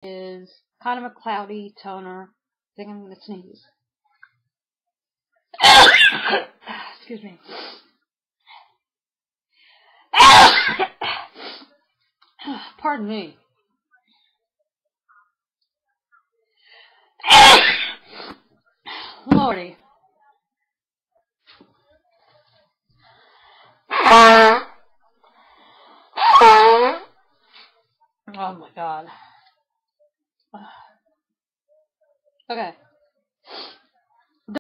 is kind of a cloudy toner. I think I'm going to sneeze. Excuse me. Pardon me. Lordy. Oh my god. Okay.